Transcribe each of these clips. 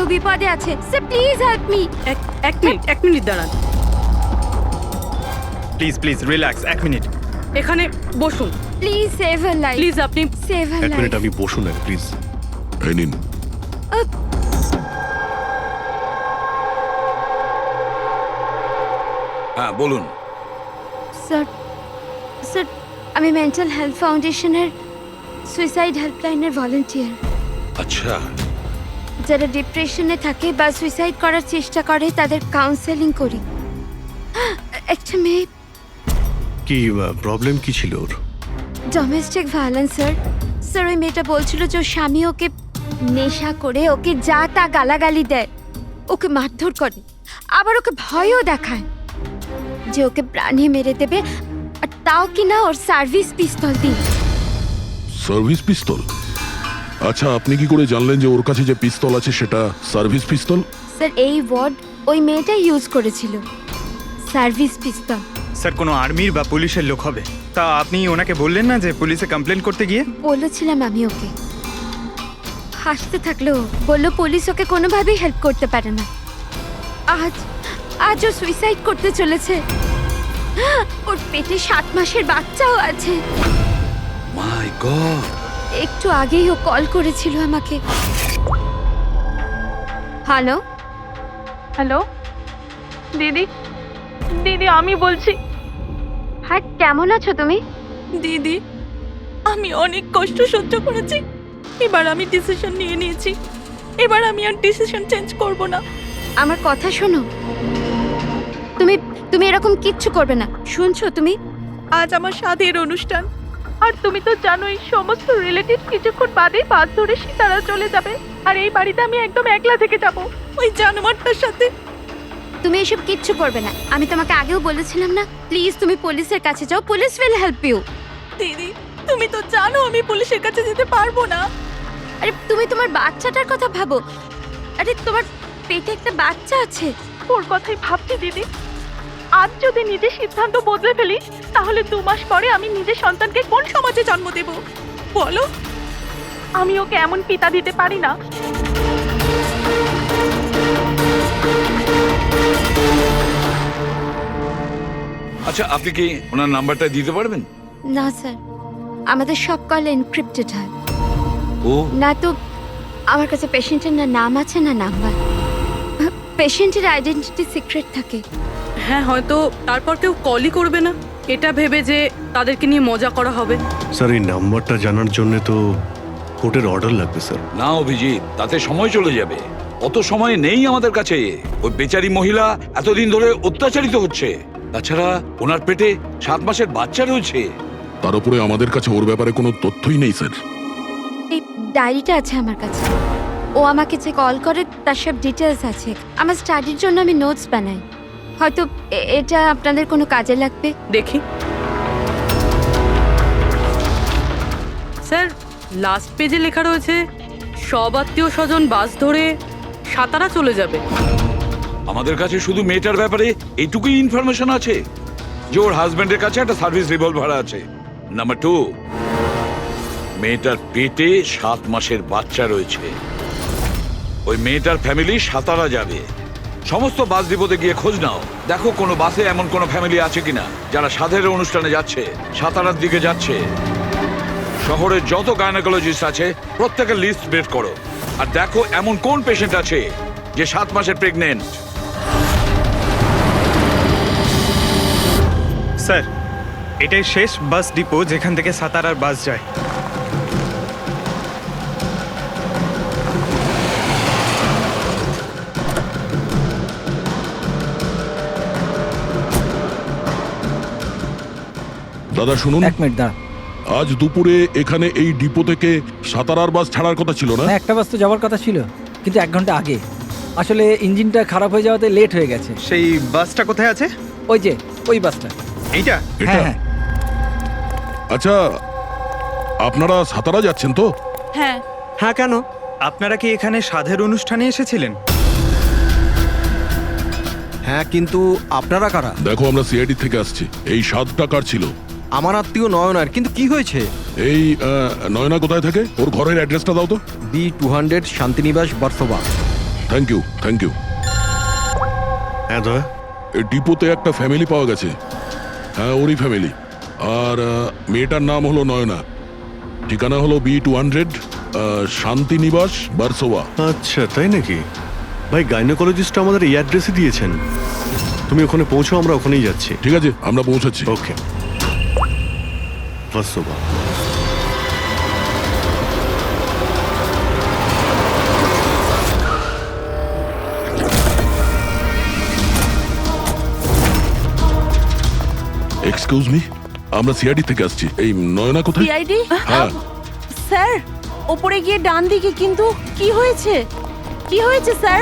কেউ বিপদে আছে। Sir please help me. এক মিনিট দাঁড়ান। Please please relax, 1 minute. এখানে বসুন please save her life. Please. আপনি সেভ হার এক লাইফ। মিনিট, আপনি বসুন না প্লিজ। এই নিন। হ্যাঁ বলুন। স্যার স্যার আমি মেন্টাল হেলথ ফাউন্ডেশনের সুইসাইড হেল্পলাইনের ভলান্টিয়ার। আচ্ছা, যারা ডিপ্রেশনে থাকে বা সুইসাইড করার চেষ্টা করে তাদের কাউন্সেলিং করি। একটা মেয়ে কি প্রবলেম কি ছিল ওর? Domestic violence sir. স্যার ওই মেয়েটা বলছিল যে ওর স্বামী ওকে নেশা করে ওকে যা তা গালাগালি দেয়, ওকে মারধর করে, আবার ওকে ভয়ও দেখায় যে ওকে প্রাণে মেরে দেবে, আর তাও কিনা ওর সার্ভিস পিস্তল দিয়ে। সার্ভিস পিস্তল? আচ্ছা, আপনি কি করে জানলেন যে ওর কাছে যে পিস্তল আছে সেটা সার্ভিস পিস্তল? স্যার এই ওয়ার্ড ওই মেয়েটাই ইউজ করেছিল, সার্ভিস পিস্তল। স্যার কোনো আর্মির বা পুলিশের লোক হবে। তা আপনি ওনাকে বললেন না যে পুলিশে কমপ্লেন করতে গিয়ে? বলেছিলাম আমি ওকে। হাসতে থাকলো, বললো পুলিশ ওকে কোনোভাবেই হেল্প করতে পারে না। আজ ও সুইসাইড করতে চলেছে। ওর পেটে 7 মাসের বাচ্চাও আছে। মাই গড! একটু আগেই ও কল করেছিল আমাকে। হ্যালো হ্যালো দিদি, দিদি আমি বলছি। হ্যাঁ কেমন আছো তুমি? দিদি আমি অনেক কষ্ট সহ্য করেছি, এবার আমি ডিসিশন নিয়ে নিয়েছি। এবার আমি আর ডিসিশন চেঞ্জ করব না। আমার কথা শোনো, তুমি এরকম কিচ্ছু করবে না, শুনছো তুমি? আজ আমার সাধের অনুষ্ঠান, আর তুমি তো জানোই সমস্ত রিলেটিভ কিছুক্ষণ বাদেই বাস ধরে সীতারা চলে যাবে, আর এই বাড়িতে আমি একদম একলা থেকে যাব ওই জানোয়ারটার সাথে। তুমি এসব কিচ্ছু করবে না, আমি তোমাকে আগেও বলেছিলাম না? প্লিজ তুমি পুলিশের কাছে যাও, পুলিশ উইল হেল্প ইউ। দিদি তুমি তো জানো আমি পুলিশের কাছে যেতে পারবো না। আরে তুমি তোমার বাচ্চাটার কথা ভাবো। আরে তোমার পেটে একটা বাচ্চা আছে। ওর কথাই ভাবছি দিদি। আজ যদি নিজের সিদ্ধান্ত বদলে ফেলি তাহলে 2 মাস পরে আমি নিজের সন্তানকে কোন সমাজে জন্ম দেব বলো? আমি ওকে এমন পিতা দিতে পারি না। আচ্ছা, আপনি কি ওনার নাম্বারটা দিতে পারবেন? না স্যার, আমাদের সব কল এনক্রিপ্টেড হয়। ও না তো আমার কাছে পেশেন্টের না নাম আছে না নাম্বার। পেশেন্টের আইডেন্টিটি সিক্রেট থাকে। হ্যাঁ হয়তো তারপর কেউ কলই করবে না, এটা ভেবে যে তাদেরকে নিয়ে মজা করা হবে। স্যার এই নাম্বারটা জানার জন্য তো কোর্টের অর্ডার লাগবে স্যার। না অভিজিৎ, তাতে সময় চলে যাবে। অত সময় নেই আমাদের কাছে। ওই বেচারি মহিলা এতদিন ধরে অত্যাচারিত হচ্ছে, তাছাড়া ওনার পেটে 7 মাসের বাচ্চা রয়েছে। তার উপরে আমাদের কাছে ওর ব্যাপারে কোনো তথ্যই নেই স্যার। এই ডায়েরিটা আছে আমার কাছে, ও আমাকে যে কল করে তার সব ডিটেলস আছে। আমার স্টাডির জন্য আমি নোটস বানাই, হয়তো এটা আপনাদের কোনো কাজে লাগবে। দেখি স্যার, লাস্ট পেজে লেখা রয়েছে সব আত্মীয় স্বজন বাস ধরে সাতারা চলে যাবে। আমাদের কাছে শুধু মেয়েটার ব্যাপারে এইটুকুই ইনফরমেশন আছে যে ওর হাজবেন্ডের কাছে একটা সার্ভিস রিভলভার আছে। নাম্বার 2, মেয়েটার পেটে 7 মাসের বাচ্চা রয়েছে। ওই মেয়েটার ফ্যামিলি সাতারা যাবে। সমস্ত বাস ডিপোতে গিয়ে খোঁজ নাও, দেখো কোনো বাসে এমন কোনো ফ্যামিলি আছে কিনা যারা সাধের অনুষ্ঠানে যাচ্ছে, সাতারার দিকে যাচ্ছে। শহরের যত গাইনোকোলজিস্ট আছে প্রত্যেকের লিস্ট বের করো, আর দেখো এমন কোন পেশেন্ট আছে যে 7 মাসের প্রেগনেন্ট। স্যার এটাই শেষ বাস ডিপো যেখান থেকে সাতারার বাস যায়। দাদা শুনুন, 1 মিনিট দাঁড়া। আজ দুপুরে এখানে এই ডিপো থেকে সাতারার বাস ছাড়ার কথা ছিল না? না, একটা বাস তো যাওয়ার কথা ছিল, কিন্তু 1 ঘন্টা আগে। আসলে ইঞ্জিনটা খারাপ হয়ে যাওয়াতে লেট হয়ে গেছে। সেই বাসটা কোথায় আছে? ওই যে ওই বাসটা। এইটা? হ্যাঁ হ্যাঁ আচ্ছা, আপনারা সাতারা যাচ্ছেন তো? হ্যাঁ। হ্যাঁ কেন? আপনারা কি এখানে সাধের অনুষ্ঠানে এসেছিলেন? হ্যাঁ, কিন্তু আপনারা কারা? দেখো, আমরা সিআইডি থেকে আসছি। এই 7 টাকার ছিল। আমার আত্মীয় নয়নার। কিন্তু কি হয়েছে? এই নয়না কোথায় থাকে? ওর ঘরের অ্যাড্রেসটা দাও তো। B200 শান্তিনিবাস বর্ষবা। Thank you thank you. হ্যাঁ দয়া, এই ডিপোতে একটা ফ্যামিলি পাওয়া গেছে। হ্যাঁ, ওরই ফ্যামিলি। আর মেয়েটার নাম হলো নয়না, ঠিকানা হলো B200 শান্তিনিবাস বারসোয়া। আচ্ছা তাই নাকি? ভাই গাইনোকোলজিস্ট আমাদের এই অ্যাড্রেসে দিয়েছেন। তুমি ওখানে পৌঁছো, আমরা ওখানেই যাচ্ছি। ঠিক আছে, আমরা পৌঁছাচ্ছি। ওকে, বাসোবা। এক্সকিউজ মি, আমরা সিআইডি থেকে আসছি। এই নয়না কোথায়? সিআইডি? হ্যাঁ। স্যার, ওপরে গিয়ে ডান দিকে। কিন্তু কি হয়েছে? কি হয়েছে স্যার?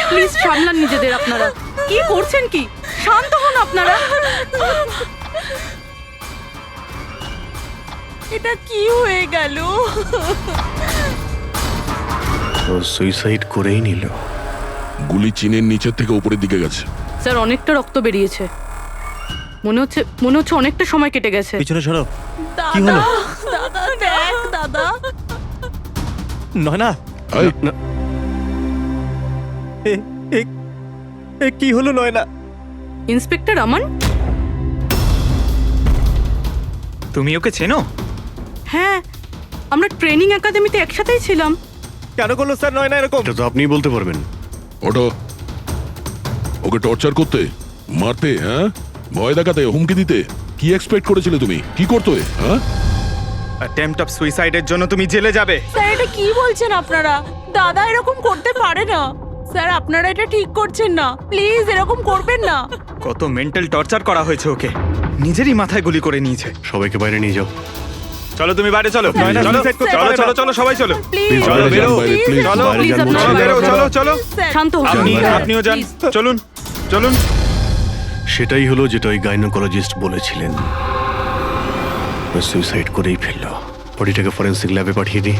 প্লিজ সামলান নিজেদের আপনারা। কি করছেন কি? শান্ত হন আপনারা। এটা কি হয়ে গেল? ও সুইসাইড করেই নিল। গুলি চিনের নিচের থেকে উপরের দিকে গেছে। স্যার, অনেকটা রক্ত বেরিয়েছে। মনে হচ্ছে অনেকটা সময় কেটে গেছে। পিছনে সরো। কি হলো? দাদা দেখ দাদা। নয়না, এই, কি হলো নয়না? ইন্সপেক্টর আমান? তুমি ওকে চেনো? হ্যাঁ, আমরা ট্রেনিং একাডেমিতে একসাথেই ছিলাম। কেন করলো স্যার নয়না এরকম? এটা তো আপনিই বলতে পারবেন। ওটো। ওকে টর্চার করতে, মারতে, হ্যাঁ, ভয় দেখাতে, হুমকি দিতে কি এক্সপেক্ট করেছিলে তুমি? কি করতে? হ্যাঁ, অ্যাটেম্পট অফ সুইসাইডের জন্য তুমি জেলে যাবে। স্যার, এটা কি বলছেন আপনারা? দাদা এরকম করতে পারে না। স্যার, আপনারা এটা ঠিক করছেন না। প্লিজ এরকম করবেন না। কত মেন্টাল টর্চার করা হয়েছে ওকে, নিজেরই মাথায় গুলি করে নিয়েছে। সবাইকে বাইরে নিয়ে যাও। চলো তুমি বাইরে চলো। নয়না, চলো suicide করতে চলো পারে না। চলো চলো সবাই চলো। প্লিজ চলো, বাইরে যান, বেরো। বাইরে, please, চলো, বাইরে please, যান আপনারা বলছি। বেরো, চলো চলো। শান্ত হন। আপনিও যান, চলুন চলুন। সেটাই হলো যেটা ওই গাইনোকোলজিস্ট বলেছিলেন। সুইসাইড করেই ফেললো। বডিটাকে ফরেন্সিক ল্যাবে পাঠিয়ে দিই,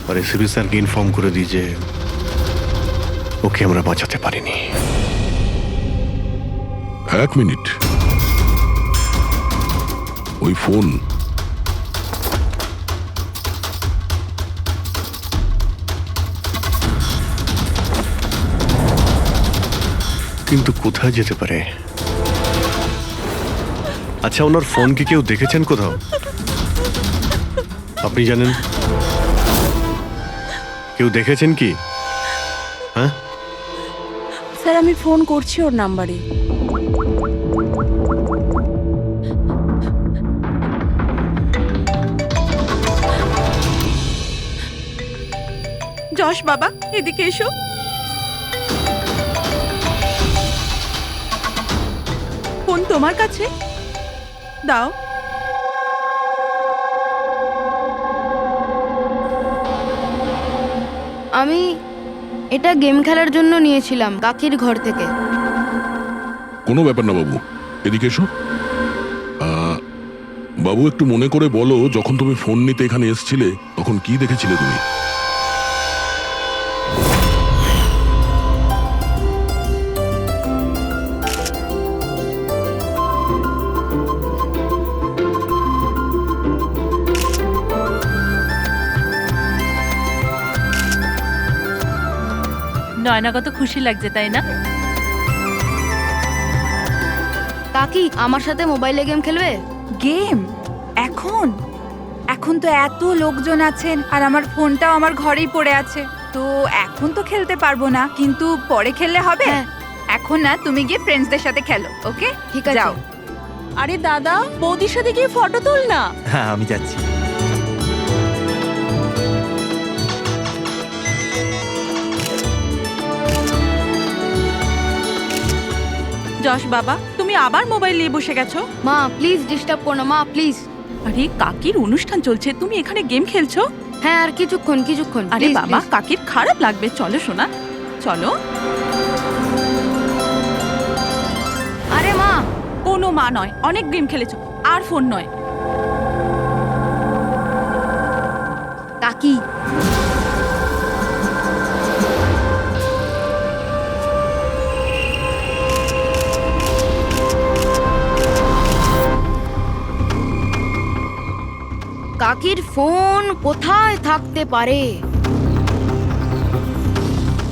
আর এসিপি স্যারকে ইনফর্ম করে দিই যে ওকে আমরা বাঁচাতে পারিনি। 1 মিনিট। ওই ফোন, কিন্তু কোথায় যেতে পারে? আচ্ছা, ওনার ফোন কি কেউ দেখেছেন কোথাও? আপনি জানেন? কেউ দেখেছেন কি? হ্যাঁ, স্যার, আমি ফোন করছি ওর নাম্বারে। যশ বাবা, এদিকে এসো। ফোন তোমার কাছে দাও। আমি এটা গেম খেলার জন্য নিয়েছিলাম কাকির ঘর থেকে। কোনো ব্যাপার না বাবু, এদিকে এসো। বাবু, একটু মনে করে বলো, যখন তুমি ফোন নিতে এখানে এসেছিলে তখন কি দেখেছিলে তুমি? নয়না কত খুশি লাগছে, তাই না? কাকি আমার সাথে মোবাইলে গেম খেলবে? গেম? এখন এখন তো এত লোকজন আছেন, আর আমার ফোনটাও আমার ঘরেই পড়ে আছে, তো এখন তো খেলতে পারবো না, কিন্তু পরে খেললে হবে। হ্যাঁ। এখন না, তুমি গিয়ে ফ্রেন্ডসদের সাথে খেলো, ওকে? ঠিক আছে। যাও। আরে দাদা, বৌদির সাথে গিয়ে ফটো তুল না। হ্যাঁ, আমি যাচ্ছি। যশ বাবা, তুমি আবার মোবাইল নিয়ে বসে গেছো? মা প্লিজ ডিস্টার্ব করো না মা, প্লিজ। আরে কাকির অনুষ্ঠান চলছে, তুমি এখানে গেম খেলছো? হ্যাঁ, আর কিছুক্ষণ। আরে please, বাবা, please। কাকির খারাপ লাগবে। চলো সোনা, চলো। আরে মা, কোনো মা নয়, অনেক গেম খেলেছো, আর ফোন নয়। কাকি কাকির ফোন কোথায় থাকতে পারে?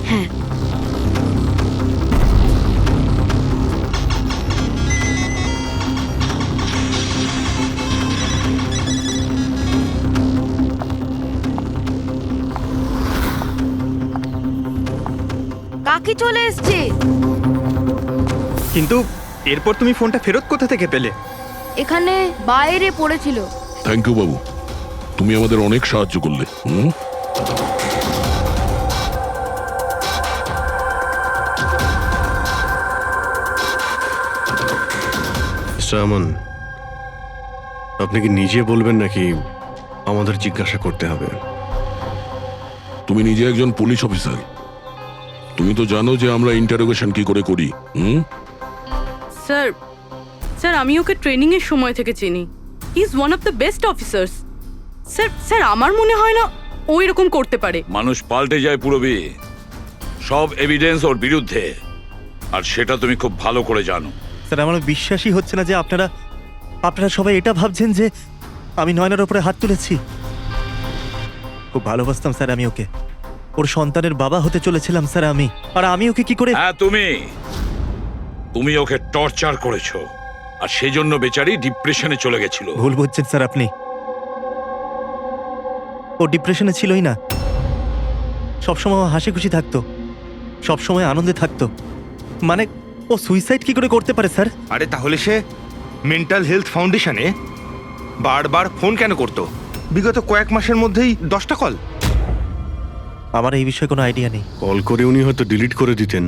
হ্যাঁ, কাকি চলে এসছে। কিন্তু এরপর তুমি ফোনটা ফেরত কোথা থেকে পেলে? এখানে বাইরে পড়েছিল। থ্যাংক ইউ বাবু, তুমি আমাদের অনেক সাহায্য করলে। হুম, মিস্টার আমান, আপনি কি নিজে বলবেন নাকি আমাদের জিজ্ঞাসা করতে হবে? তুমি নিজে একজন পুলিশ অফিসার, তুমি তো জানো যে আমরা ইন্টারোগেশন কি করে করি। হুম, স্যার স্যার আমি ওকে ট্রেনিং এর সময় থেকে চিনি। He is one of the best officers. Sir sir আমার মনে হয় না ও এরকম করতে পারে। মানুষ পাল্টে যায় পুরবি, সব এভিডেন্স ওর বিরুদ্ধে, আর সেটা তুমি খুব ভালো করে জানো। স্যার আমার বিশ্বাসই হচ্ছে না যে আপনারা সবাই এটা ভাবছেন যে আমি নয়নার ওপরে হাত তুলেছি। খুব ভালোবাসতাম স্যার আমি ওকে, ওর সন্তানের বাবা হতে চলেছিলাম স্যার আমি। আর আমি ওকে কি করে... হ্যাঁ, তুমি ওকে টর্চার করেছো, আর সেই জন্য বেচারি ডিপ্রেশনে চলে গেছিল। ভুল বুঝছেন স্যার আপনি, ও ডিপ্রেশনে ছিলই না। সবসময় ও হাসি খুশি থাকতো, সবসময় আনন্দে থাকতো। মানে ও সুইসাইড কি করে করতে পারে স্যার? আরে তাহলে সে মেন্টাল হেলথ ফাউন্ডেশনে বারবার ফোন কেন করতো? বিগত কয়েক মাসের মধ্যেই 10টা কল। আমার এই বিষয়ে কোনো আইডিয়া নেই। কল করে উনি হয়তো ডিলিট করে দিতেন,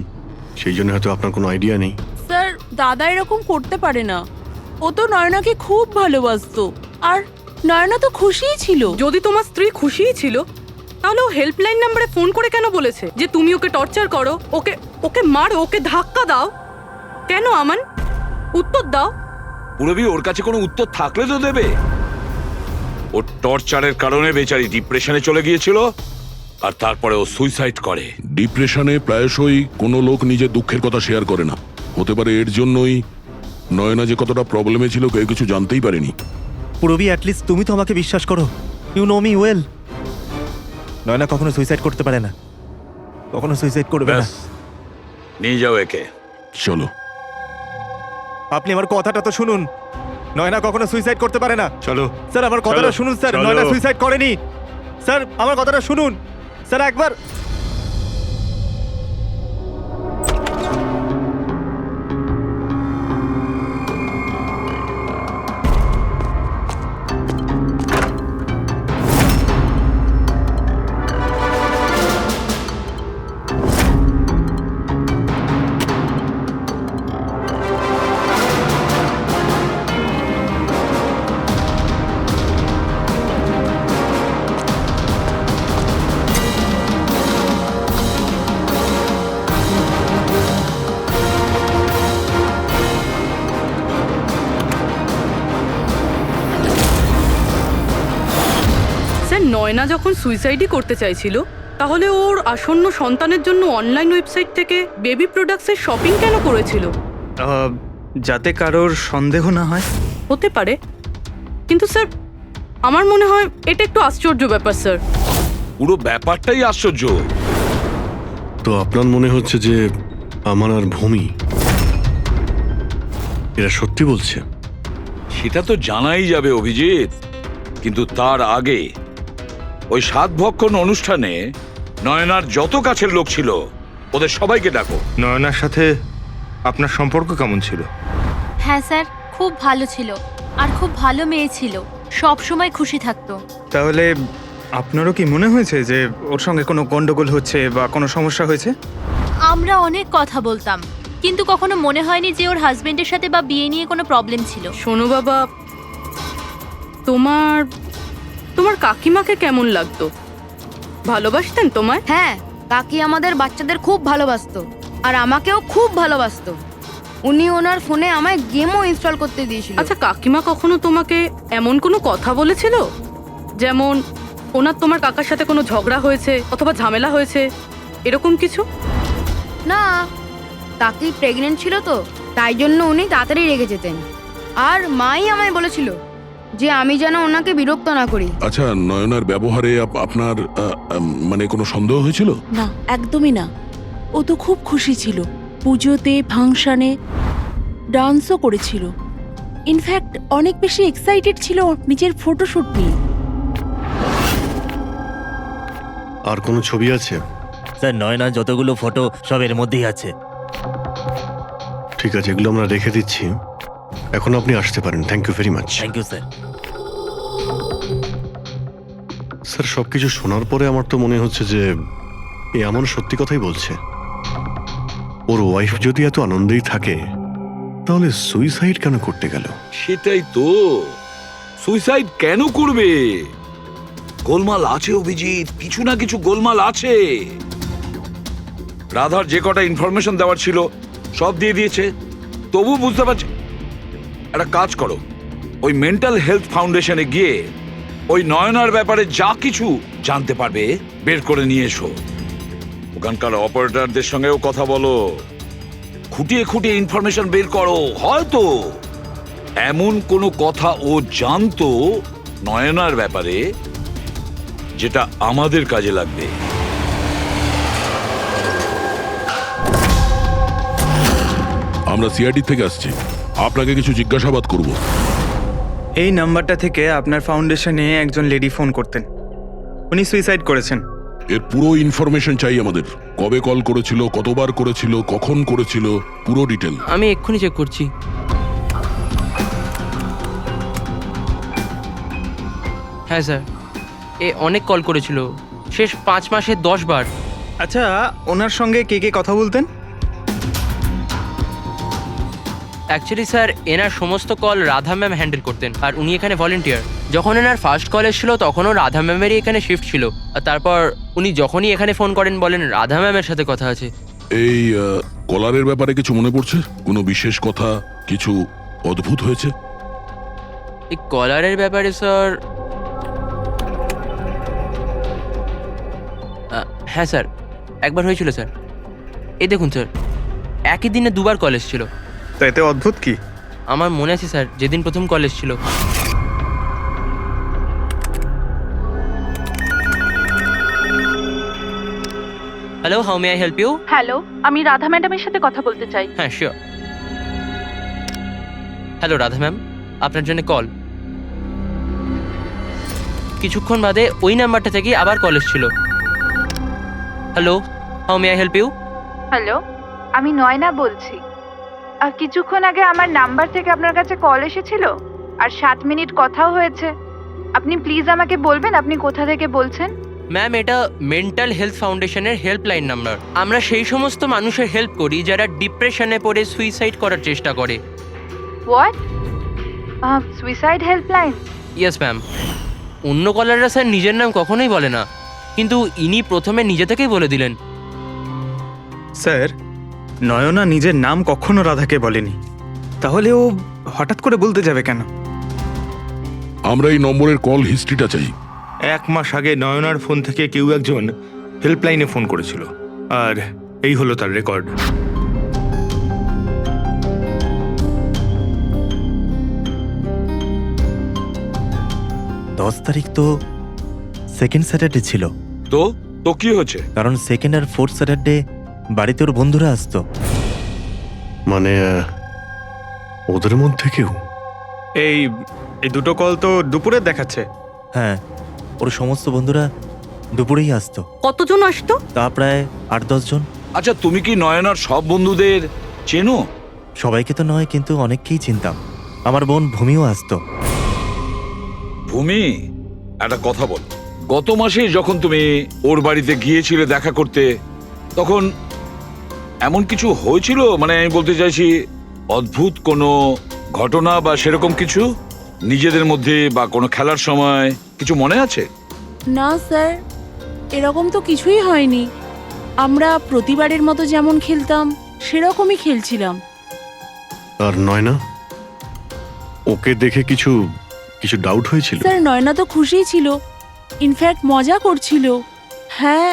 সেই জন্য হয়তো আপনার কোনো আইডিয়া নেই। স্যার দাদা এরকম করতে পারে না। ও তো নয়নাকে খুব ভালোবাসতো, আর নয়না তো খুশিই ছিল। যদি তোমার স্ত্রী খুশিই ছিল, তাহলে ও হেল্পলাইন নম্বরে ফোন করে কেন বলেছে যে তুমি ওকে টর্চার করো, ওকে ওকে মারো, ওকে ধাক্কা দাও? কেন আমান, উত্তর দাও। পুরবি ওর কাছে কোনো উত্তর থাকলে তো দেবে। ওর টর্চারের কারণে বেচারি ডিপ্রেশনে চলে গিয়েছিল, আর তারপরে ও সুইসাইড করে। ডিপ্রেশনে প্রায়শই কোনো লোক নিজের দুঃখের কথা শেয়ার করে না। হতে পারে এর জন্যই নয়না যে কতটা প্রবলেমে ছিল কেউ কিছু জানতেই পারেনি। পুরবি অ্যাটলিস্ট তুমি তো আমাকে বিশ্বাস করো, you know me well. Naina কখনো সুইসাইড করতে পারে না, কখনো সুইসাইড করবে না। ব্যাস, নিয়ে যাও একে। চলো। আপনি আমার কথাটা তো শুনুন, নয়না কখনো সুইসাইড করতে পারে না। চলো স্যার আমার কথাটা চলো, শুনুন স্যার, চলো। নয়না সুইসাইড করেনি। স্যার আমার কথাটা শুনুন স্যার একবার। স্যার নয়না যখন সুইসাইডই করতে চাইছিল, তাহলে ওর আসন্ন সন্তানের জন্য অনলাইন ওয়েবসাইট থেকে বেবি প্রোডাক্টসের শপিং কেন করেছিল? যাতে কারোর সন্দেহ না হয়। হতে পারে, কিন্তু স্যার আমার মনে হয় এটা একটু আশ্চর্য ব্যাপার স্যার। পুরো ব্যাপারটাই আশ্চর্য। তো আপনার মনে হচ্ছে যে আমার আর ভূমি এরা সত্যি বলছে? সেটা তো জানাই যাবে অভিজিৎ, কিন্তু তার আগে ওই 7 ভক্ষণ অনুষ্ঠানে নয়নার যত কাছের লোক ছিল ওদের সবাইকে ডাকো। নয়নার সাথে আপনার সম্পর্ক কেমন ছিল? হ্যাঁ স্যার, খুব ভালো ছিল, আর খুব ভালো মেয়ে ছিল, সব সময় খুশি থাকতো। তাহলে আপনারও কি মনে হয়েছে যে ওর সঙ্গে কোনো গন্ডগোল হচ্ছে বা কোনো সমস্যা হয়েছে? আমরা অনেক কথা বলতাম, কিন্তু কখনো মনে হয়নি যে ওর হাজবেন্ডের সাথে বা বিয়ে নিয়ে কোনো প্রবলেম ছিল। শোনো বাবা, তোমার তোমার কাকিমাকে কেমন লাগতো? ভালোবাসতেন তোমায়? হ্যাঁ, কাকি আমাদের বাচ্চাদের খুব ভালোবাসতো, আর আমাকেও খুব ভালোবাসতো। উনি ওনার ফোনে আমায় গেমও ইনস্টল করতে দিয়েছিল। আচ্ছা, কাকিমা কখনো তোমাকে এমন কোনো কথা বলেছিল, যেমন ওনার তোমার কাকার সাথে কোনো ঝগড়া হয়েছে অথবা ঝামেলা হয়েছে, এরকম কিছু? না, কাকি প্রেগনেন্ট ছিল তো, তাই জন্য উনি তাড়াতাড়ি রেগে যেতেন। আর মাই আমায় বলেছিল যে আমি যেন ওনাকে বিরক্ত না করি। আচ্ছা, নয়নার ব্যবহারে আপনার মানে কোনো সন্দেহ হয়েছিল? না, একদমই না। ও তো খুব খুশি ছিল, পুজোতে ফাংশনে ডান্সও করেছিল। ইনফ্যাক্ট অনেক বেশি এক্সাইটেড ছিল নিজের ফটোশুট নিয়ে। আর কোনো ছবি আছে? স্যার নয়না যতগুলো ফটো সব এর মধ্যেই আছে। ঠিক আছে, এগুলো আমরা রেখে দিচ্ছি। এখন আপনি আসতে পারেন। Thank you very much. Thank you sir. Sir, সবকিছু শোনার পরে আমার তো মনে হচ্ছে যে এ এমন সত্যি কথাই বলছে। ওর ওয়াইফ যদি এত আনন্দেই থাকে তাহলে সুইসাইড কেন করতে গেল? সেটাই তো, সুইসাইড কেন করবে? গোলমাল আছে অভিজিৎ, কিছু না কিছু গোলমাল আছে। রাধার যে কটা ইনফরমেশন দেওয়ার ছিল সব দিয়ে দিয়েছে, তবু বুঝতে পারছি। একটা কাজ করো, ওই মেন্টাল হেলথ ফাউন্ডেশনে গিয়ে ওই নয়নার ব্যাপারে যা কিছু জানতে পারবে বের করে নিয়ে এসো। ওখানকার অপারেটরদের সঙ্গেও কথা বলো, খুঁটিয়ে খুঁটিয়ে ইনফরমেশন বের করো। হয়তো এমন কোনো কথা ও জানতো নয়নার ব্যাপারে যেটা আমাদের কাজে লাগবে। আমরা সিআইডি থেকে আসছি, আপনাকে কিছু জিজ্ঞাসাবাদ করব। এই নাম্বারটা থেকে আপনার ফাউন্ডেশনে একজন লেডি ফোন করতেন, উনি সুইসাইড করেছেন। এর পুরো ইনফরমেশন চাই আমাদের। কবে কল করেছিল, কতবার করেছিল, কখন করেছিল, পুরো ডিটেল। আমি এক্ষুনি চেক করছি। হ্যাঁ স্যার, এ অনেক কল করেছিল, শেষ 5 মাসে 10 বার। আচ্ছা, ওনার সঙ্গে কে কে কথা বলতেন? অ্যাকচুয়ালি স্যার, এনার সমস্ত কল রাধা ম্যাম হ্যান্ডেল করতেন, আর উনি এখানে ভলেন্টিয়ার। যখন এনার ফার্স্ট কল এসেছিল তখনও রাধা ম্যামেরই এখানে শিফট ছিল, আর তারপর উনি যখনই এখানে ফোন করেন বলেন রাধা ম্যামের সাথে কথা আছে। এই কলারের ব্যাপারে কিছু মনে পড়ছে? কোনো বিশেষ কথা, কিছু অদ্ভুত হয়েছে? এই কলারের ব্যাপারে স্যার, হ্যাঁ স্যার, একবার হয়েছিল স্যার। এই দেখুন স্যার, একই দিনে 2 বার কল এসেছিল। তো এতে অদ্ভুত কি? আমার মনে আছে স্যার, যেদিন প্রথম কল এসেছিল। Hello, how may I help you? Hello, আমি রাধা ম্যাডামের সাথে কথা বলতে চাই। হ্যাঁ, শিওর। হ্যালো রাধা ম্যাম, আপনার জন্য কল। কিছুক্ষণ বাদে ওই নাম্বারটা থেকে আবার কল এসেছিল। Hello, how may I help you? Hello, আমি নয়না বলছি। আর কিছুক্ষণ আগে আমার নাম্বার থেকে আপনার কাছে কল এসেছিল, আর 7 মিনিট কথাও হয়েছে। আপনি প্লিজ আমাকে বলবেন আপনি কোথা থেকে বলছেন? ম্যাম, এটা মেন্টাল হেলথ ফাউন্ডেশনের হেল্পলাইন নাম্বার। আমরা সেই সমস্ত মানুষের হেল্প করি যারা ডিপ্রেশনে পড়ে সুইসাইড করার চেষ্টা করে। What? Suicide helpline? Yes ma'am. অন্য কলাররা স্যার নিজের নাম কখনোই বলে না, কিন্তু ইনি প্রথমে নিজে থেকেই বলে দিলেন। স্যার, নয়না নিজের নাম কখনো রাধাকে বলেনি, তাহলে ও হঠাৎ করে বলতে যাবে কেন? আমরা এই নম্বরের কল হিস্ট্রিটা চাই। 1 মাস আগে নয়নার ফোন থেকে কেউ একজন হেল্পলাইনে ফোন করেছিল, আর এই হলো তার রেকর্ড। দশ তারিখ তো সেকেন্ড স্যাটারডে ছিল। তো তো কি হচ্ছে? কারণ সেকেন্ড আর ফোর্থ স্যাটারডে বাড়িতে ওর বন্ধুরা আসতো। মানে ওদের মধ্যে কেউ? এই দুটো কল তো দুপুরে দেখাচ্ছে। হ্যাঁ, ওর সমস্ত বন্ধুরা দুপুরেই আসতো। কতজন আসতো? তা প্রায় 8-10 জন। আচ্ছা, তুমি কি নয়নার সব বন্ধুদের চেনো? সবাইকে তো নয়, কিন্তু অনেককেই চিনতাম। আমার বোন ভূমিও আসতো। ভূমি, একটা কথা বল। গত মাসে যখন তুমি ওর বাড়িতে গিয়েছিলে দেখা করতে, তখন এমন কিছু হয়েছিল? মানে আমি বলতে চাইছি, অদ্ভুত কোনো ঘটনা বা সেরকম কিছু নিজেদের মধ্যে, বা কোনো খেলার সময় কিছু মনে আছে? না স্যার, এরকম তো কিছুই হয়নি। আমরা প্রতিবারের মতো যেমন খেলতাম সেরকমই খেলছিলাম। আর নয়না, ওকে দেখে কিছু ডাউট হয়েছিল? স্যার, নয়না তো খুশিই ছিল, ইনফ্যাক্ট মজা করছিল। হ্যাঁ,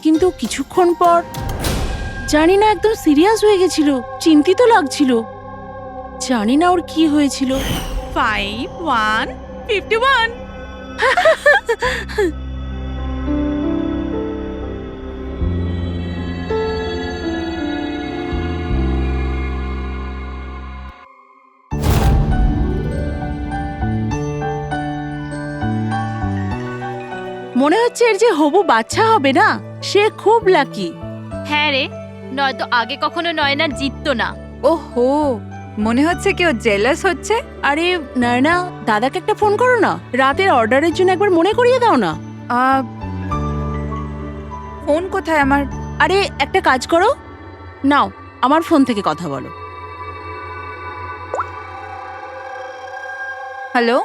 কিন্তু কিছুক্ষণ পর জানি না একদম সিরিয়াস হয়ে গেছিল, চিন্তিত লাগছিল। জানি না ওর কি হয়েছিল। 5, 1 51। মনে হচ্ছে এর যে হবু বাচ্চা হবে না, সে খুব লাকি। হ্যাঁ রে, নয়তো আগে কখনো নয়না জিততো না। ওহো, মনে হচ্ছে কেউ জেলাস হচ্ছে। আরে নয়না, দাদাকে একটা ফোন করো না, রাতের অর্ডারের জন্য একবার মনে করিয়ে দাও না। ফোন কোথায় আমার? আরে একটা কাজ করো, নাও আমার ফোন থেকে কথা বলো। হ্যালো,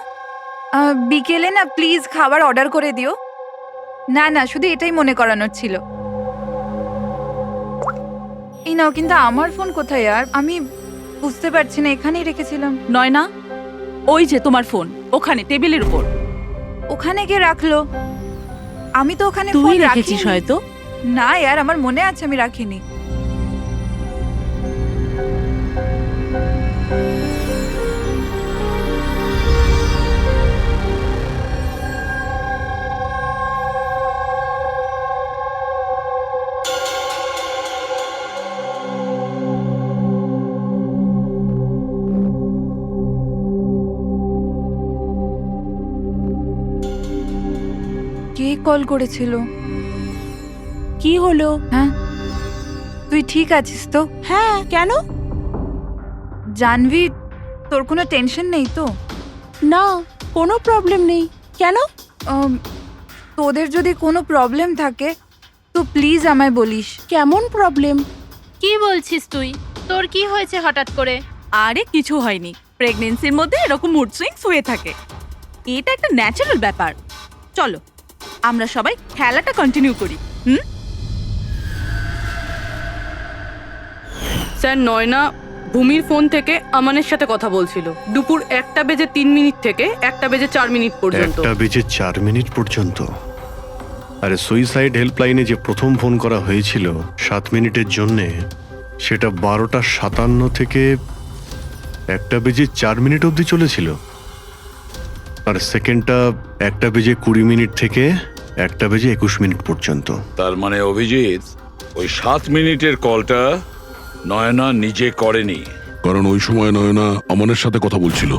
বিকেলে না প্লিজ খাবার অর্ডার করে দিও। না না, শুধু এটাই মনে করানোর ছিল। এই নাও, কিন্তু আমার ফোন কোথায় আর? আমি বুঝতে পারছি না, এখানেই রেখেছিলাম। নয়না, ওই যে তোমার ফোন ওখানে টেবিলের উপর। ওখানে কে রাখলো? আমি তো ওখানে তুই ফোন রেখেছিস রাখিনি। হয়তো। না यार, আমার মনে আছে আমি রাখিনি। কে কল করেছিল? কি হলো? হ্যাঁ, তুই ঠিক আছিস তো? হ্যাঁ, কেন? জানভি, তোর কোনো টেনশন নেই তো? না, কোনো প্রবলেম নেই। কেন? তোদের যদি কোনো প্রবলেম থাকে তো প্লিজ আমায় বলিস। কেমন প্রবলেম? কি বলছিস তুই? তোর কি হয়েছে হঠাৎ করে? আরে কিছু হয়নি, প্রেগন্যান্সির মধ্যে এরকম মুড সুইংস হয়ে থাকে, এটা একটা ন্যাচারাল ব্যাপার। চলো আমরা সবাই খেলাটা কন্টিনিউ করি। স্যার, নয়না ভূমির ফোন থেকে আমানের সাথে কথা বলছিল দুপুর 1:03 থেকে 1:04 পর্যন্ত। 1:04 পর্যন্ত? আরে সুইসাইড হেল্পলাইনে যে প্রথম ফোন করা হয়েছিল 7 মিনিটের জন্যে, সেটা 12:57 থেকে 1:04 অবধি চলেছিল। আর সেকেন্ডটা 1:20 থেকে 1:21 পর্যন্ত। তার মানে অভিজিৎ, ওই 7 মিনিটের কলটা নয়না নিজে করেনি। কারণ ওই সময় নয়না আমানের সাথে কথা বলছিল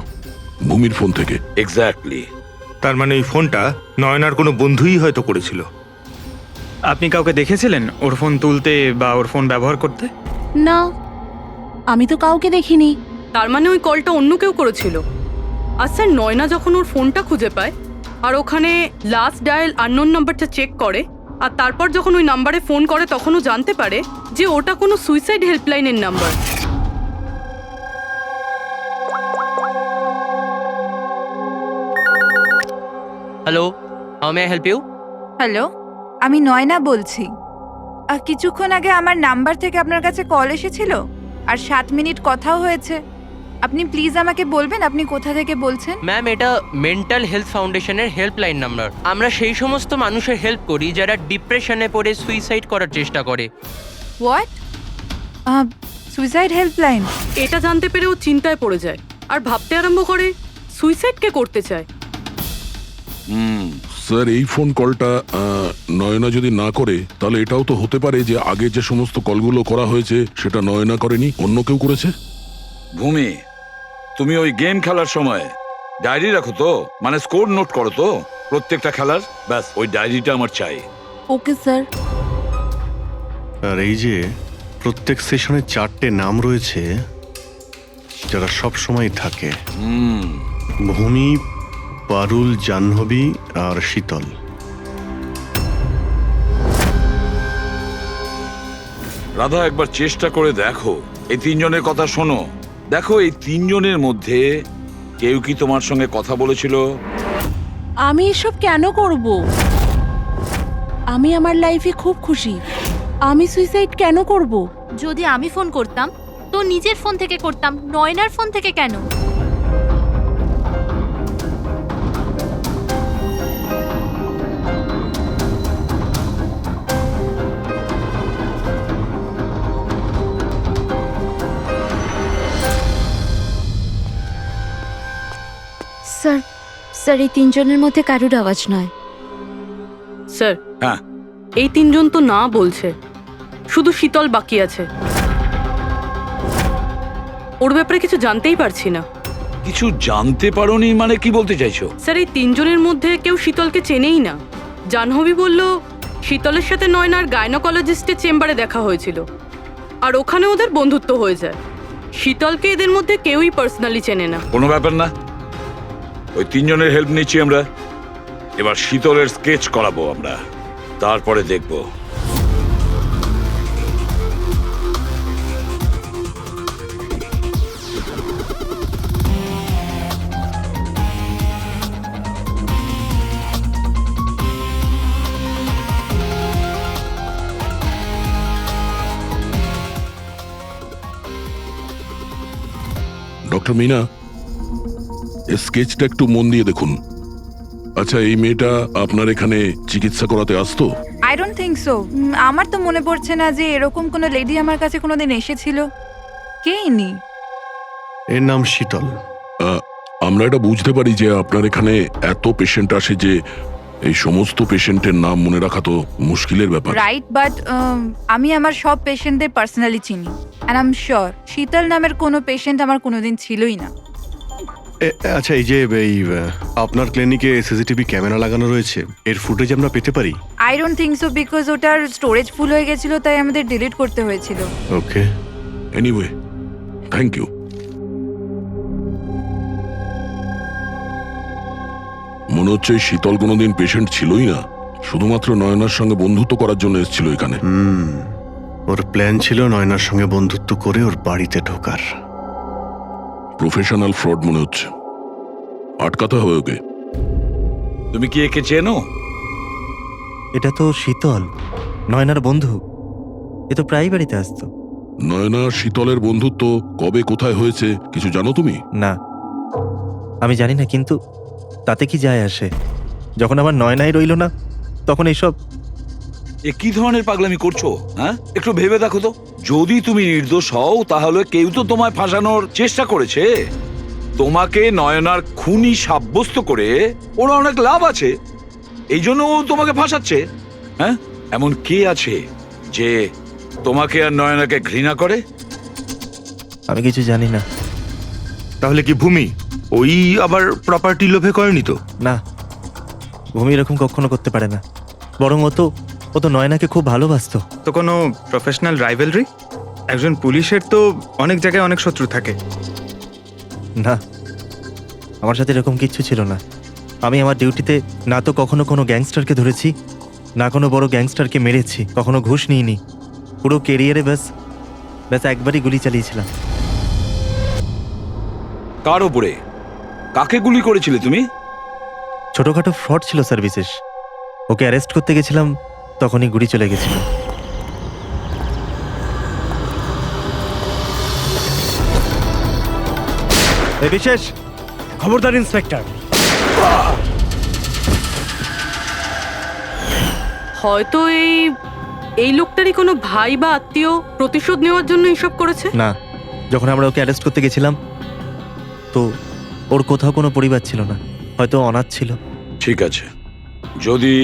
ভূমির ফোন থেকে। এক্স্যাক্টলি। তার মানে এই ফোনটা নয়নার কোনো বন্ধুই হয়তো করেছিল। আপনি কাউকে দেখেছিলেন ওর ফোন তুলতে বা ওর ফোন ব্যবহার করতে? না, আমি তো কাউকে দেখিনি। তার মানে ওই কলটা অন্য কেউ করেছিল। আর স্যার, নয়না যখন ওর ফোনটা খুঁজে পায় আর ওখানে লাস্ট ডায়াল আননোন নাম্বারটা চেক করে, আর তারপর যখন ওই নাম্বারে ফোন করে তখন ও জানতে পারে যে ওটা কোনো সুইসাইড হেল্পলাইনের number. Hello, how may I help you? Hello, আমি নয়না বলছি। কিছুক্ষণ আগে আমার নাম্বার থেকে আপনার কাছে কল এসেছিল আর 7 মিনিট কথাও হয়েছে। আপনি প্লিজ আমাকে বলবেন আপনি কোথা থেকে বলছেন? ম্যাম, এটা মেন্টাল হেলথ ফাউন্ডেশনের হেল্পলাইন নাম্বার। আমরা সেই সমস্ত মানুষের হেল্প করি যারা ডিপ্রেশনে পড়ে সুইসাইড করার চেষ্টা করে। হোয়াট? Suicide helpline? এটা জানতে পেরে ও চিন্তায় পড়ে যায় আর ভাবতে আরম্ভ করে সুইসাইড কে করতে চায়। স্যার, এই ফোন কলটা নয়না যদি না করে তাহলে এটাও তো হতে পারে যে আগে যে সমস্ত কলগুলো করা হয়েছে সেটা নয়না করেনি, অন্য কেউ করেছে। ভূমি, তুমি ওই গেম খেলার সময় ডায়েরি রাখো তো? মানে স্কোর নোট করো তো প্রত্যেকটা খেলার? ব্যাস, ওই ডায়েরিটা আমার চাই। Okay sir. আর এই যে প্রত্যেক সেশনে 4টে নাম রয়েছে যারা সব সময় থাকে: ভূমি, পারুল, জাহ্নবী আর শীতল। রাধা, একবার চেষ্টা করে দেখো, এই 3 জনের কথা শোনো। দেখো, এই 3 জনের মধ্যে কেউ কি তোমার সঙ্গে কথা বলেছিল? আমি এসব কেন করব? আমি আমার লাইফে খুব খুশি। আমি সুইসাইড কেন করব? যদি আমি ফোন করতাম তো নিজের ফোন থেকে করতাম, নয়নার ফোন থেকে কেন? স্যার, স্যার এই তিনজনের মধ্যে কারুর আওয়াজ নয়। স্যার হ্যাঁ এই তিনজন তো না বলছে, শুধু শীতল বাকি আছে। ওর ব্যাপারে কিছু জানতেই পারছি না। কিছু জানতে পারোনি মানে কি বলতে চাইছো? স্যার এই তিনজনের মধ্যে কেউ শীতলকে চেনেই না। জাহ্নবী বলল শীতলের সাথে নয়নার গাইনোকোলজিস্টের চেম্বারে দেখা হয়েছিল, আর ওখানে ওদের বন্ধুত্ব হয়ে যায়। শীতলকে এদের মধ্যে কেউই পার্সোনালি চেনে না। কোনো ব্যাপার না, ওই তিনজনের হেল্প নিচ্ছি আমরা। এবার শীতলের স্কেচ করাবো আমরা, তারপরে দেখবো। ডক্টর মিনা, এই স্কেচটা একটু মন দিয়ে দেখুন। আচ্ছা, এই মেয়েটা আপনার এখানে চিকিৎসা করাতে আসতো? I don't think so. আমার তো মনে পড়ছে না যে এরকম কোনো লেডি আমার কাছে কোনোদিন এসেছিল। কে ইনি? এর নাম শীতল। আমরা এটা বুঝতে পারি যে আপনার এখানে এত পেশেন্ট আসে যে এই সমস্ত পেশেন্টের নাম মনে রাখা তো মুশকিলের ব্যাপার। রাইট, বাট আমি আমার সব পেশেন্টদের পার্সোনালি চিনি, অ্যান্ড আই এম শিওর শীতল নামের কোনো পেশেন্ট আমার কোনোদিন ছিলই না। আচ্ছা, এই যে আপনার ক্লিনিকে সিসিটিভি ক্যামেরা লাগানো রয়েছে, এর ফুটেজ আমরা পেতে পারি? I don't think so, because ওটার স্টোরেজ ফুল হয়ে গেছিল, তাই আমাদের ডিলিট করতে হয়েছিল। ওকে, এনিওয়ে, থ্যাংক ইউ। মনে হচ্ছে এই শীতল কোনোদিন পেশেন্ট ছিলই না, শুধুমাত্র নয়নার সঙ্গে বন্ধুত্ব করার জন্য এসেছিল এখানে। ওর প্ল্যান ছিল নয়নার সঙ্গে বন্ধুত্ব করে ওর বাড়িতে ঢোকার। প্রফেশনাল ফ্রড মনে হচ্ছে, আটকাতে হবে ওকে। তুমি কি একে চেনো? এটা তো শীতল, নয়নার বন্ধু। এ তো প্রায় বাড়িতে আসতো। নয়না শীতলের বন্ধুত্ব কবে কোথায় হয়েছে কিছু জানো তুমি? না, আমি জানি না, কিন্তু তাতে কি যায় আসে? যখন আমার নয়নাই রইল না, তখন এইসব। এ কি ধরনের পাগলামি করছো? হ্যাঁ, একটু ভেবে দেখো তো। যদি তুমি নির্দোষ হও তাহলে কেউ তো তোমায় ফাঁসানোর চেষ্টা করেছে। তোমাকে নয়নার খুনি সাব্যস্ত করে ওর অনেক লাভ আছে, এই জন্য ও তোমাকে ফাঁসাচ্ছে। হ্যাঁ, এমন কে আছে যে তোমাকে আর নয়নাকে ঘৃণা করে? আমি কিছু জানি না। তাহলে কি ভূমি ওই আবার প্রপার্টি লোভে করেনি তো? না, ভূমি এরকম কখনো করতে পারে না। বরং ও তো নয়নাকে খুব ভালোবাসতো। তো কোনো প্রফেশনাল রাইভেলরি? একজন পুলিশের তো অনেক জায়গায় অনেক শত্রু থাকে। না, আমার সাথে এরকম কিচ্ছু ছিল না। আমি আমার ডিউটিতে না তো কখনো কোনো গ্যাংস্টারকে ধরেছি, না কোনো বড় গ্যাংস্টারকে মেরেছি, কখনো ঘুষ নিইনি। পুরো কেরিয়ারে ব্যাস একবারই গুলি চালিয়েছিলাম। কার ওপরে? কাকে গুলি করেছিলে তুমি? ছোটখাটো ফ্রড ছিল স্যার, বিশেষ। ওকে অ্যারেস্ট করতে গেছিলাম, তখনই গুলি চলে গেছিল। বিশেষ খবরদার ইন্সপেক্টর। হয়তো এই লোকটারই কোনো ভাই বা আত্মীয় প্রতিশোধ নেওয়ার জন্য এসব করেছে। না, যখন আমরা ওকে অ্যারেস্ট করতে গেছিলাম তো ওর কোথাও কোনো পরিবার ছিল না, হয়তো অনাথ ছিল। ঠিক আছে, যদি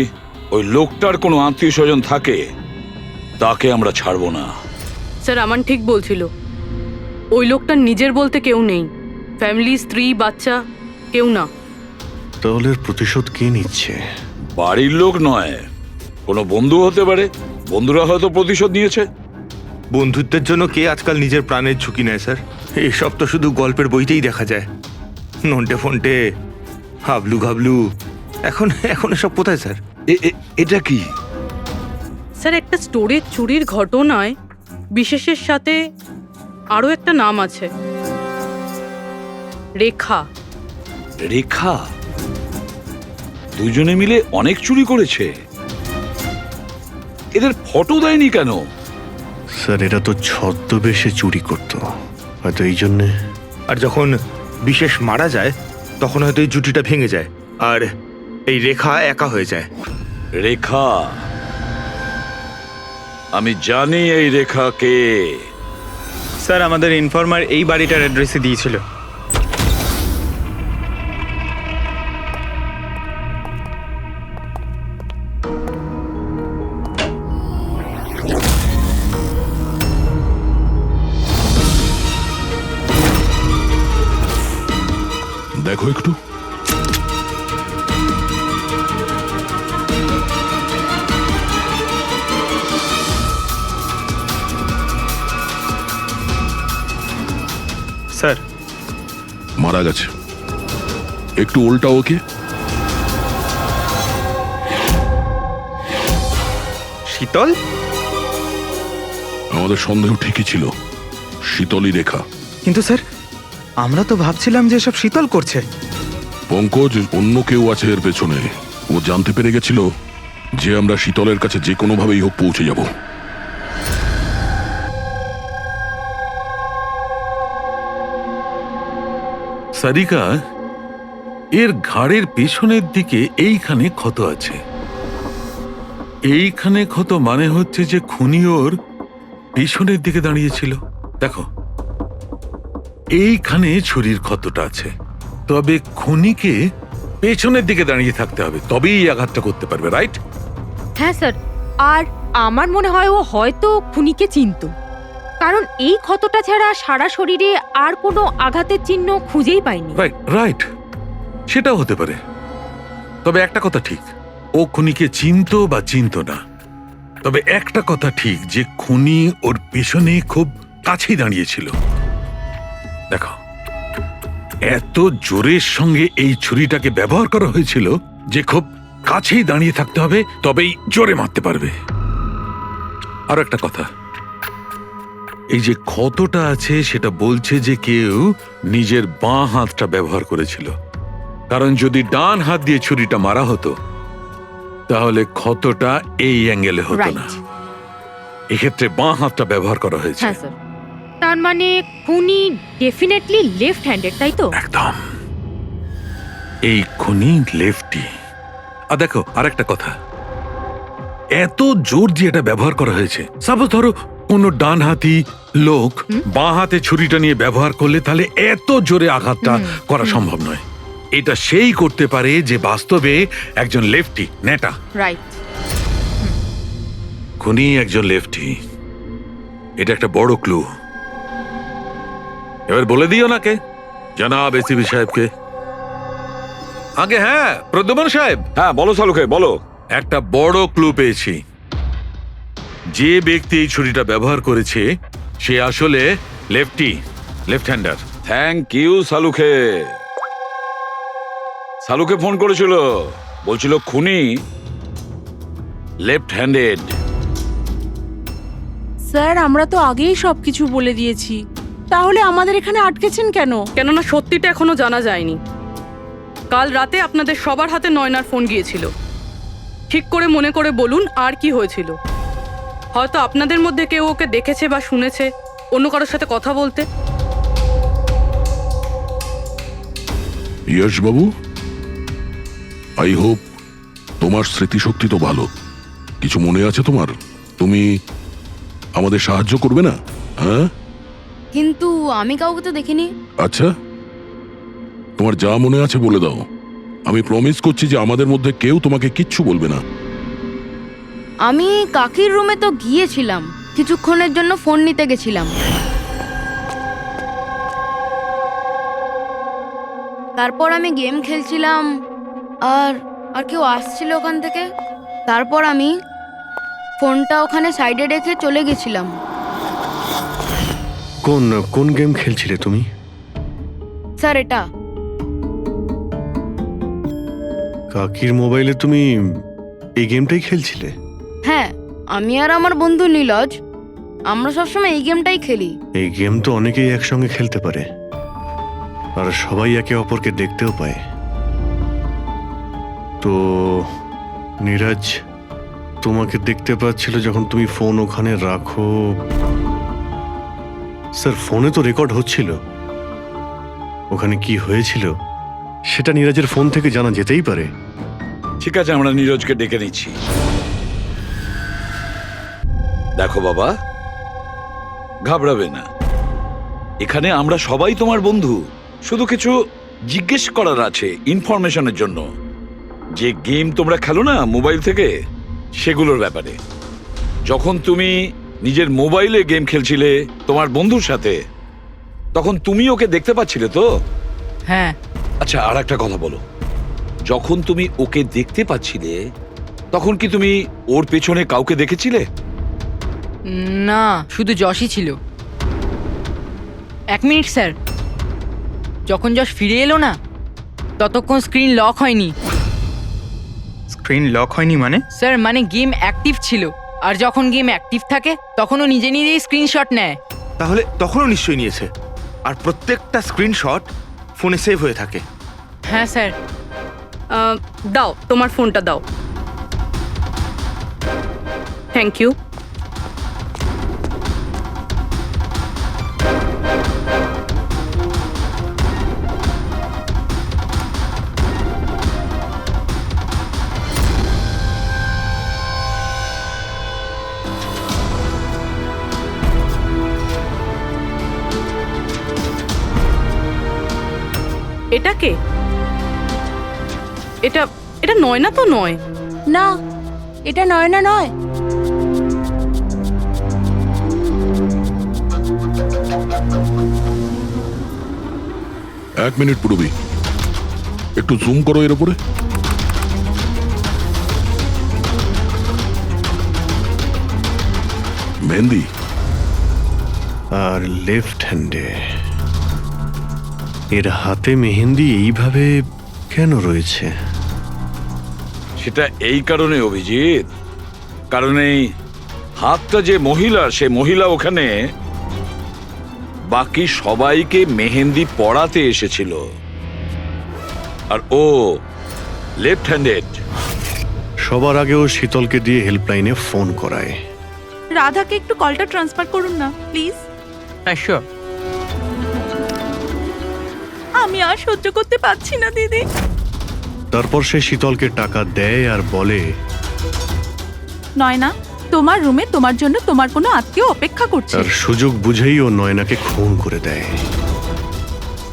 ওই লোকটার কোনো আত্মীয় স্বজন থাকে তাকে আমরা ছাড়বো না। স্যার আমান ঠিক বলছিল, ওই লোকটার নিজের বলতে কেউ নেই, ফ্যামিলি, স্ত্রী, বাচ্চা কেউ না। তাহলে প্রতিশোধ কে নিচ্ছে? বাড়ির লোক নয়, কোনো বন্ধু হতে পারে। বন্ধুরা হয়তো প্রতিশোধ নিয়েছে। বন্ধুত্বের জন্য কে আজকাল নিজের প্রাণের ঝুঁকি নেয় স্যার? এসব তো শুধু গল্পের বইতেই দেখা যায়। নন্টে ফন্টে, হাবলু ঘাবলু, এখন এসব কোথায় স্যার? এটা কি? স্যার একটা স্টোরেজ চুরির ঘটনায় বিশেষের সাথে আরও একটা নাম আছে, রেখা। রেখা? দুজনে মিলে অনেক চুরি করেছে। এদের ফটো দেয়নি কেন? স্যার এরা তো ছদ্মবেশে চুরি করত, হয়তো এই জন্যে। আর যখন বিশেষ মারা যায় তখন হয়তো এই জুটিটা ভেঙে যায় আর এই রেখা একা হয়ে যায়। রেখা? আমি জানি এই রেখা কে। স্যার আমাদের ইনফর্মার এই বাড়িটার অ্যাড্রেসে দিয়েছিল। একটু? স্যার মারা গেছে। একটু উল্টা ওকে। শীতল? আমাদের সন্দেহ ঠিকই ছিল, শীতলই রেখা। কিন্তু স্যার আমরা তো ভাবছিলাম যে সব শীতল করছে। পঙ্কজ, অন্য কেউ আছে এর পেছনে। ও জানতে পেরে গেছিল যে আমরা শীতলের কাছে যে কোনোভাবেই হোক পৌঁছে যাব। সারিকা, এর ঘাড়ের পেছনের দিকে এইখানে ক্ষত আছে। এইখানে ক্ষত মানে হচ্ছে যে খুনি ওর পেছনের দিকে দাঁড়িয়েছিল। দেখো, এইখানে ছুরির ক্ষতটা আছে। তবে খুনিকে পেছনের দিকে দাঁড়িয়ে থাকতে হবে, তবেই এই আঘাতটা করতে পারবে, রাইট? হ্যাঁ স্যার, আর আমার মনে হয় ও হয়তো খুনিকে চিনতো, কারণ এই ক্ষতটা ছাড়া সারা শরীরে আর কোনো আঘাতের চিহ্ন খুঁজেই পাইনি। রাইট রাইট, সেটাও হতে পারে। তবে একটা কথা ঠিক, ও খুনিকে চিনতো বা চিনতো না, তবে একটা কথা ঠিক যে খুনি ওর পেছনে খুব কাছেই দাঁড়িয়েছিল। দেখো, এত জোরের সঙ্গে এই ছুরিটাকে ব্যবহার করা হয়েছিল যে খুব কাছেই দাঁড়িয়ে থাকতে হবে, তবেই জোরে মারতে পারবে। আর একটা কথা, এই যে ক্ষতটা আছে সেটা বলছে যে কেউ নিজের বাঁ হাতটা ব্যবহার করেছিল, কারণ যদি ডান হাত দিয়ে ছুরিটা মারা হতো তাহলে ক্ষতটা এই অ্যাঙ্গেলে হতো না। এক্ষেত্রে বাঁ হাতটা ব্যবহার করা হয়েছে। হ্যাঁ স্যার, তার মানে খুনি ডেফিনেটলি লেফট হ্যান্ডেড, তাই তো? একদম, এই খুনি লেফটি। আর দেখো, আরেকটা কথা, এত জোর দিয়ে এটা ব্যবহার করা হয়েছে। সাপোজ ধরো কোনো ডান হাতি লোক বাঁ হাতে ছুরিটা নিয়ে ব্যবহার করলে তাহলে এত জোরে আঘাতটা করা সম্ভব নয়। এটা সেই করতে পারে যে বাস্তবে একজন লেফটি নেটা। রাইট। খুনি একজন লেফটি, এটা একটা বড় ক্লু। এবার বলে দিও নাকে জানাব এসিপি সাহেবকে। আগে হ্যাঁ, প্রদ্যুম্ন সাহেব। হ্যাঁ বলো সালুকে, বলো। একটা বড় ক্লু পেয়েছি। যে ব্যক্তি এই ছুরিটা ব্যবহার করেছে সে আসলে লেফট হ্যান্ডার। থ্যাংক ইউ সালুকে। সালুকে ফোন করেছিল, বলছিল খুনি লেফট হ্যান্ডেড। স্যার, আমরা তো আগেই সবকিছু বলে দিয়েছি, তাহলে আমাদের এখানে আটকেছেন কেন? কেননা সত্যিটা এখনো জানা যায়নি। কাল রাতে আপনাদের সবার হাতে নয়নার ফোন গিয়েছিল। ঠিক করে মনে করে বলুন আর কি হয়েছিল। হয়তো আপনাদের মধ্যে কেউ ওকে দেখেছে বা শুনেছে অন্য কারোর সাথে কথা বলতে। ইয়শ বাবু, আই হোপ তোমার স্মৃতিশক্তি তো ভালো। কিছু মনে আছে তোমার? তুমি আমাদের সাহায্য করবে না? হ্যাঁ, কিন্তু আমি কাউকে তো দেখিনি। আচ্ছা, তোমার যা মনে আছে বলে দাও। আমি প্রমিস করছি যে আমাদের মধ্যে কেউ তোমাকে কিচ্ছু বলবে না। আমি কাকির রুমে তো গিয়েছিলাম, কিছুক্ষণের জন্য ফোন নিতে গেছিলাম। তারপর আমি গেম খেলছিলাম, আর আর কেউ আসছিল ওখান থেকে। তারপর আমি ফোনটা ওখানে সাইডে রেখে চলে গেছিলাম। কোন গেম খেলছিলে তুমি? স্যার, এটা কাকির মোবাইলে তুমি এই গেমটাই খেলছিলে? হ্যাঁ, আমি আর আমার বন্ধু নীলজ, আমরা সবসময় এই গেমটাই খেলি। এই গেম তো অনেকেই একসঙ্গে খেলতে পারে, আর সবাই একে অপরকে দেখতেও পায়। তো নীরজ তোমাকে দেখতে পাচ্ছিল যখন তুমি ফোন ওখানে রাখো। স্যার, ফোনে তো রেকর্ড হচ্ছিল। ওখানে কি হয়েছিল সেটা নীরজের ফোন থেকে জানা যেতেই পারে। ঠিক আছে, আমরা নীরজকে ডেকে নিচ্ছি। দেখো বাবা, ঘাবড়াবে না, এখানে আমরা সবাই তোমার বন্ধু। শুধু কিছু জিজ্ঞেস করার আছে ইনফরমেশনের জন্য। যে গেম তোমরা খেলো না মোবাইল থেকে, সেগুলোর ব্যাপারে। যখন তুমি নিজের মোবাইলে গেম খেলছিলে তোমার বন্ধুর সাথে, তখন তুমি ওকে দেখতে পাচ্ছিলে তো? হ্যাঁ। আচ্ছা, আর একটা কথা বলো, যখন তুমি ওকে দেখতে পাচ্ছিলে তখন কি তুমি ওর পেছনে কাউকে দেখেছিলে? না, শুধু যশই ছিল। 1 মিনিট স্যার, যখন যশ ফিরে এলো না ততক্ষণ স্ক্রিন লক হয়নি। স্ক্রিন লক হয়নি মানে? স্যার মানে গেম অ্যাক্টিভ ছিল, আর যখন গেম অ্যাক্টিভ থাকে তখন ও নিজে নিজেই স্ক্রিনশট নেয়। তাহলে তখনও নিশ্চয়ই নিয়েছে, আর প্রত্যেকটা স্ক্রিনশট ফোনে সেভ হয়ে থাকে। হ্যাঁ স্যার। দাও তোমার ফোনটা দাও। Thank you. এটা কে? এটা এটা নয়না তো নয়। না, এটা নয়না নয়। এক মিনিট পুরবি, একটু জুম করো এর উপরে। মেহেন্দি আর লেফট হ্যান্ডে এর হাতে মেহেন্দি এইভাবে কেন রয়েছে? সেটা এই কারণে অভিজিৎ, কারণ এই হাতটা যে মহিলা, সে মহিলা ওখানে বাকি সবাইকে মেহেন্দি পড়াতে এসেছিল, আর ও লেফট হ্যান্ডেড। সবার আগেও শীতলকে দিয়ে হেল্পলাইনে ফোন করায়। রাধাকে একটু কলটা ট্রান্সফার করুন না প্লিজ। হ্যাঁ শিওর। আমি আর সহ্য করতে পারছি না দিদি। তারপর সে শীতলকে টাকা দেয় আর বলে, নয়না, তোমার রুমে তোমার জন্য তোমার কোনো আত্মীয় অপেক্ষা করছে। তার সুযোগ বুঝেই ও নয়নাকে খুন করে দেয়।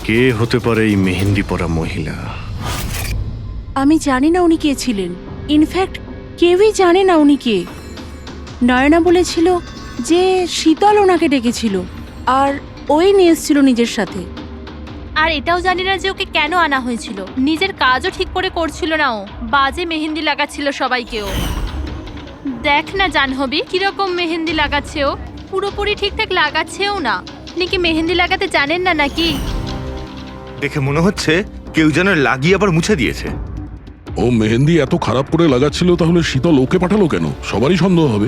কে হতে পারে এই মেহেন্দি পরা মহিলা? আমি জানি না উনি কে ছিলেন। ইনফ্যাক্ট কেউই জানে না উনি কে। নয়না বলেছিল যে শীতল ওনাকে ডেকেছিল, আর ওই নিয়ে এসেছিল নিজের সাথে। আর এটাও জানি না যে ওকে কেন আনা হয়েছিল। নিজের কাজও ঠিক করে করছিল না ও, বাজে মেহেন্দি লাগাচ্ছিল সবাইকেও। দেখ না জাহ্নবী, কিরকম মেহেন্দি লাগাচ্ছে ও, পুরোপুরি ঠিকঠাক লাগাচ্ছেও না। আপনি কি মেহেন্দি লাগাতে জানেন না নাকি? দেখে মনে হচ্ছে কেউ যেন লাগিয়ে আবার মুছে দিয়েছে। ও মেহেন্দি এত খারাপ করে লাগাচ্ছিল, তাহলে শীতল ওকে পাঠালো কেন? সবারই সন্দেহ হবে।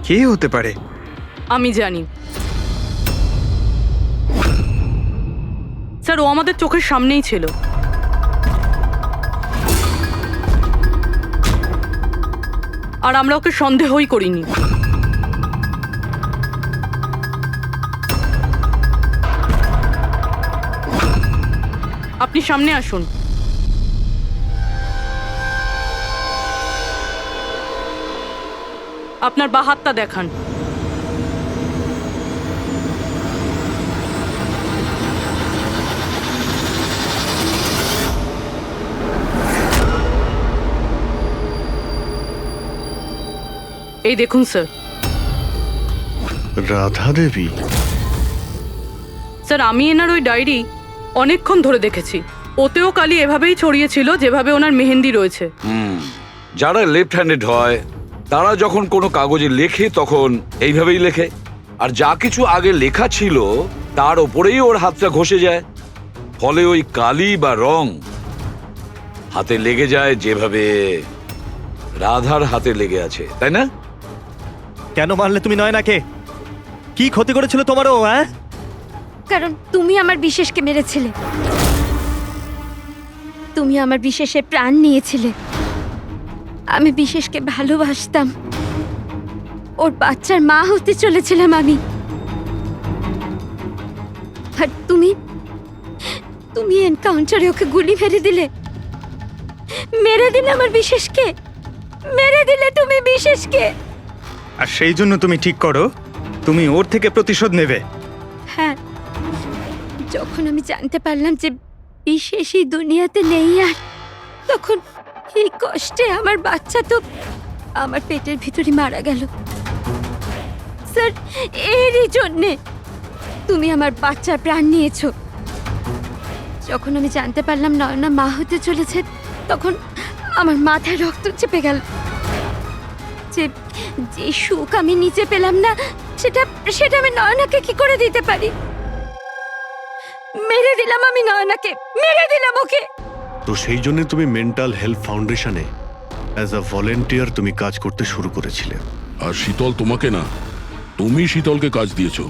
কে হতে পারে? আমি জানি স্যার, ও আমাদের চোখের সামনেই ছিল। আর আমরা ওকে সন্দেহই করিনি। আপনি সামনে আসুন। আপনার বাঁ হাতটা দেখান। এই দেখুন স্যার। রাধা দেবী? স্যার, আমি এনার ওই ডায়েরি অনেকক্ষণ ধরে দেখেছি। ওতেও কালি এভাবেই ছড়িয়েছিল যেভাবে ওনার মেহেন্দি রয়েছে। যারা লেফট হ্যান্ডেড হয় তারা যখন কোনো কাগজে লেখে তখন এইভাবেই লেখে, আর যা কিছু আগে লেখা ছিল তার ওপরেই ওর হাতটা ঘষে যায়, ফলে ওই কালি বা রং হাতে লেগে যায় যেভাবে রাধার হাতে লেগে আছে, তাই না? কেন মারলে তুমি নয়নাকে? কি ক্ষতি করেছিল তোমারও? হ্যাঁ, কারণ তুমি আমার বিশেষকে মেরেছিলে। তুমি আমার বিশেষে প্রাণ নিয়েছিলে। আমি বিশেষকে ভালোবাসতাম। ওর বাচ্চার মা হতে চলেছিলাম আমি। আর তুমি তুমি এনকাউন্টারে ওকে গুলি মেরে দিলে। মেরে দিলে আমার বিশেষকে, মেরে দিলে তুমি বিশেষকে। আর সেই জন্য তুমি ঠিক করো তুমি ওর থেকে প্রতিশোধ নেবে। হ্যাঁ, যখন আমি জানতে পারলাম যে বিশেষ এই দুনিয়াতে নেই আর, তখন এই কষ্টে আমার বাচ্চা তো আমার পেটের ভিতরে মারা গেল। স্যার, এরই জন্যে তুমি আমার বাচ্চার প্রাণ নিয়েছো। যখন আমি জানতে পারলাম নয়না মা হতে চলেছে, তখন আমার মাথায় রক্ত চেপে গেল। যে যে সুখ আমি নিচে পেলাম না, সেটা সেটা আমি নয়নাকে কি করে দিতে পারি? মেরে দিলাম আমি নয়নাকে, মেরে দিলাম ওকে। তো সেই জন্য তুমি মেন্টাল হেলথ ফাউন্ডেশনে অ্যাজ আ ভলেন্টিয়ার তুমি কাজ করতে শুরু করেছিলে। আর শীতল তোমাকে না, তুমি শীতলকে কাজ দিয়েছো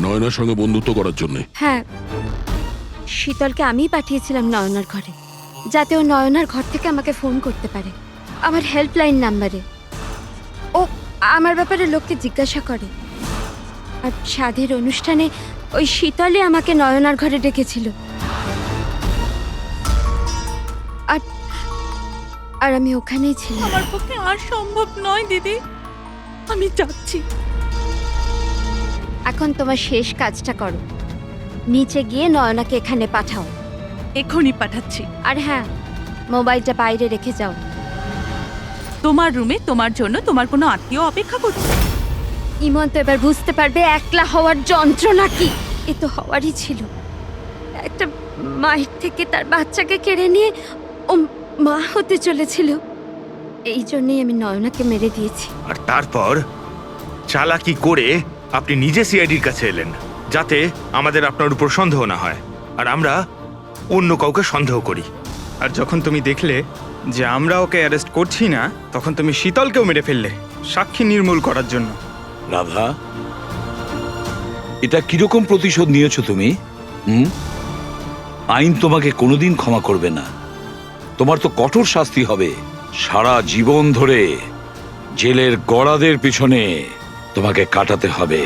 নয়নার সঙ্গে বন্ধুত্ব করার জন্য। হ্যাঁ, শীতলকে আমিই পাঠিয়েছিলাম নয়নার ঘরে, যাতে ও নয়নার ঘর থেকে আমাকে ফোন করতে পারে আমার হেল্পলাইন নাম্বারে। ও আমার ব্যাপারে লোককে জিজ্ঞাসা করে। আর সাধের অনুষ্ঠানে ওই শীতলে আমাকে নয়নার ঘরে ডেকেছিল। আর আর আমি ওখানেই ছিলাম। আমার পক্ষে আর সম্ভব নয় দিদি, আমি যাচ্ছি। এখন তোমার শেষ কাজটা করো, নিচে গিয়ে নয়নাকে এখানে পাঠাও। এখনই পাঠাচ্ছি। আর হ্যাঁ, মোবাইলটা বাইরে রেখে যাও। তোমার রুমে তোমার জন্য তোমার কোনো আত্মীয় অপেক্ষা করছে। ইমন তো এবার বুঝতে পারবে একলা হওয়ার যন্ত্রণা কি। এ তো হওয়ারই ছিল। একটা মায়ের থেকে তার বাচ্চাকে কেড়ে নিয়ে ও মা হতে চলেছিল। এই জন্যই আমি নয়নাকে মেরে দিয়েছি। আর তারপর চালাকি করে আপনি নিজে সিআইডির কাছে এলেন, যাতে আমাদের আপনার উপর সন্দেহ না হয় আর আমরা অন্য কাউকে সন্দেহ করি। আর যখন তুমি দেখলে যে আমরা ওকে অ্যারেস্ট করছি না, তখন তুমি শীতলকেও মেরে ফেললে সাক্ষী নির্মূল করার জন্য। রাধা, এটা কিরকম প্রতিশোধ নিয়েছো তুমি? আইন তোমাকে কোনোদিন ক্ষমা করবে না। তোমার তো কঠোর শাস্তি হবে। সারা জীবন ধরে জেলের গড়াদের পিছনে তোমাকে কাটাতে হবে।